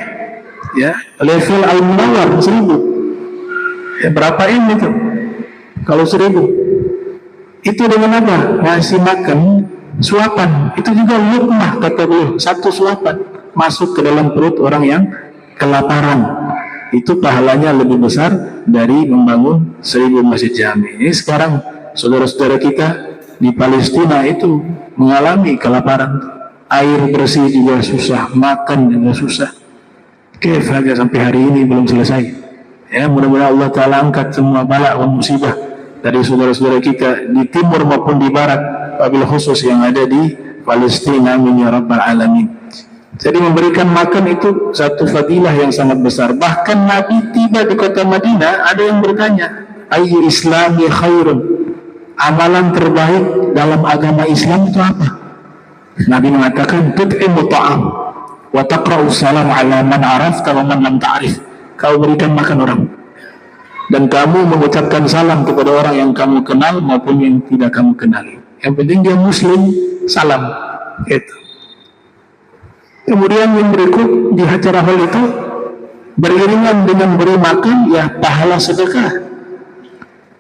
Ya, level Al-Munawwar 1000. Ya, berapa ini tuh? Kalau 1000 itu dengan apa? Ngasih makan, suapan. Itu juga luqmah, kata beliau, satu suapan masuk ke dalam perut orang yang kelaparan. Itu pahalanya lebih besar dari membangun 1000 masjid jami'. Ini sekarang saudara-saudara kita di Palestina itu mengalami kelaparan. Air bersih juga susah, makan juga susah. Kefagah sampai hari ini belum selesai. Ya, mudah-mudahan Allah Ta'ala angkat semua bala dan musibah dari saudara-saudara kita di timur maupun di barat, wabil khusus yang ada di Palestina. Amin ya rabbal alamin. Jadi memberikan makan itu satu fadilah yang sangat besar. Bahkan Nabi tiba di kota Madinah, ada yang bertanya, ayyu islami khairun, amalan terbaik dalam agama Islam itu apa? Nabi mengatakan, tut'imu ta'am wa taqra'u salam ala man arafta wa man lam ta'rif. Kau berikan makan orang dan kamu mengucapkan salam kepada orang yang kamu kenal maupun yang tidak kamu kenali. Yang penting dia muslim, salam gitu. Kemudian yang berikut di acara hal itu beriringan dengan beri makan, ya pahala sedekah.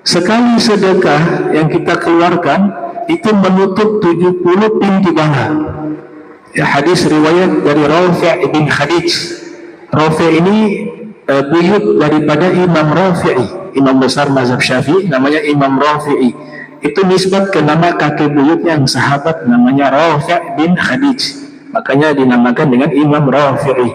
Sekali sedekah yang kita keluarkan itu menutup 70 pintu bala. Ya, hadis riwayat dari Rafi' bin Khadij. Rafi' ini buyut daripada Imam Rafi'i, imam besar mazhab Syafi'i, namanya Imam Rafi'i. Itu nisbat ke nama kakek buyutnya yang sahabat namanya Rafi' bin Khadij. Makanya dinamakan dengan Imam Rafi'i.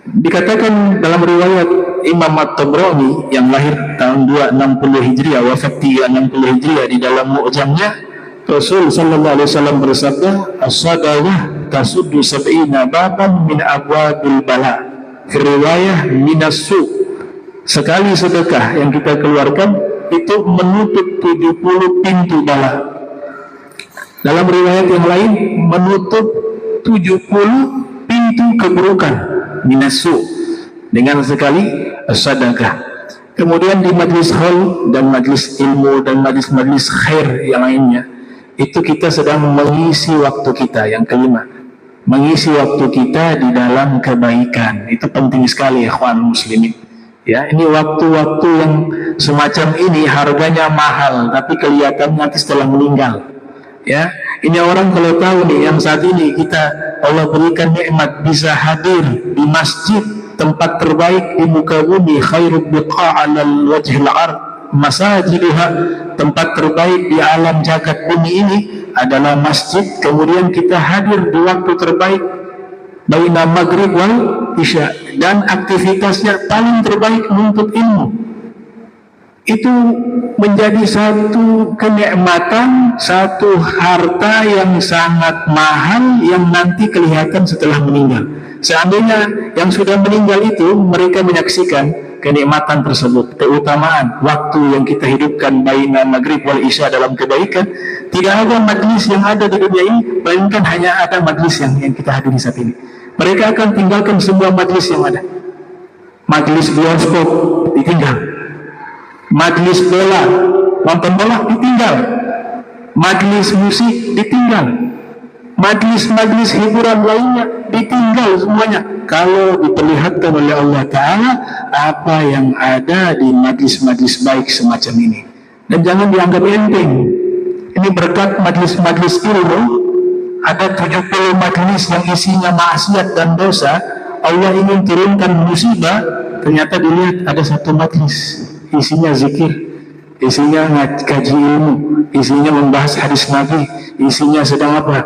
Dikatakan dalam riwayat Imam At-Tabrani yang lahir tahun 260 Hijriah, wafat 360 Hijriah, di dalam Mu'jamnya Rasul sallallahu alaihi wasallam bersabda, as-sadaqah tasuddu sab'ina baban min abwabil bala. Fi riwayah minas-su. Sekali sedekah yang kita keluarkan itu menutup 70 pintu bala. Dalam riwayat yang lain menutup 70 pintu keburukan, minasu, dengan sekali sedekah. Kemudian di majlis hal dan majlis ilmu dan majlis-majlis khair yang lainnya, itu kita sedang mengisi waktu kita. Yang kelima, mengisi waktu kita di dalam kebaikan. Itu penting sekali, ikhwan muslimin. Ya, ini waktu-waktu yang semacam ini harganya mahal, tapi kelihatan nanti setelah meninggal. Ya, ini orang kalau tahu nih, yang saat ini kita Allah berikan nikmat bisa hadir di masjid, tempat terbaik di muka bumi, khairul biqa' 'alal wajhil ard masajiduha, tempat terbaik di alam jagat bumi ini adalah masjid. Kemudian kita hadir di waktu terbaik baina maghrib wal isya, dan aktivitasnya paling terbaik menuntut ilmu. Itu menjadi satu kenikmatan, satu harta yang sangat mahal yang nanti kelihatan setelah meninggal. Seandainya yang sudah meninggal itu mereka menyaksikan kenikmatan tersebut, keutamaan waktu yang kita hidupkan baina maghrib wal isya dalam kebaikan. Tidak ada majlis yang ada di dunia ini melainkan hanya ada majlis yang kita hadiri saat ini. Mereka akan tinggalkan semua majlis yang ada. Majlis bioskop ditinggal, majlis bola, nonton bola ditinggal, majlis musik ditinggal, majlis-majlis hiburan lainnya ditinggal semuanya. Kalau diperlihatkan oleh Allah Ta'ala apa yang ada di majlis-majlis baik semacam ini. Dan jangan dianggap enteng. Ini berkat majlis-majlis ilmu. Ada 70 majlis yang isinya maksiat dan dosa. Allah ingin turunkan musibah. Ternyata dilihat ada satu majlis isinya zikir, isinya kaji ilmu, isinya membahas hadis Nabi, isinya sedang apa?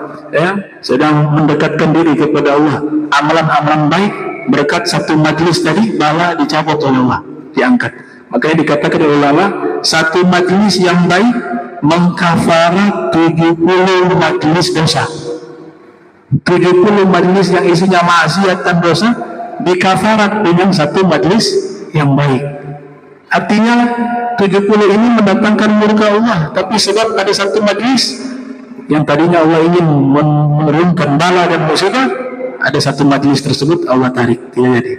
Sedang mendekatkan diri kepada Allah. Amalan-amalan baik berkat satu majlis tadi bala dicabut oleh Allah, diangkat. Makanya dikatakan oleh ulama, satu majlis yang baik mengkafarat 70 majlis dosa. 70 majlis yang isinya maksiat dan dosa dikafarat dengan satu majlis yang baik. Artinya 70 ini mendatangkan murka Allah, tapi sebab ada satu majlis yang tadinya Allah ingin menurunkan bala dan musibah, ada satu majlis tersebut Allah tarik, tidak jadi.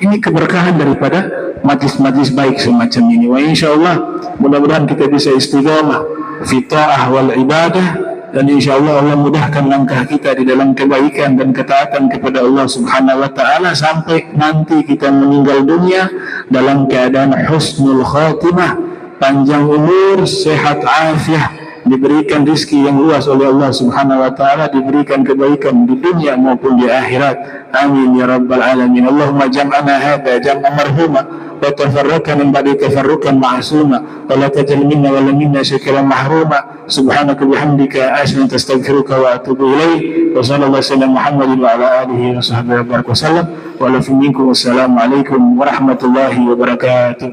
Ini keberkahan daripada majlis-majlis baik semacam ini. Wa insyaallah mudah-mudahan kita bisa istiqamah fi ta'ah wal ibadah, dan insyaallah Allah mudahkan langkah kita di dalam kebaikan dan ketaatan kepada Allah Subhanahu wa taala sampai nanti kita meninggal dunia dalam keadaan husnul khatimah, panjang umur, sehat afiah, diberikan rizki yang luas oleh Allah Subhanahu wa taala, diberikan kebaikan di dunia maupun di akhirat. Amin ya rabbal alamin. Allahumma jam'ana hadza jam'an marhuma wa tafarraqna min ba'di tafarruqan ma'suma wa la tajal minna wa la minna syakran mahruma. Subhanaka bihamdika asyhadu an la astaghfiruka wa atubu ilaik. Wa sallallahu alaihi wa Muhammadin wa ala alihi wa sahbihi wa baraka wasallam. Wa la minkum. Wassalamu alaikum warahmatullahi wabarakatuh.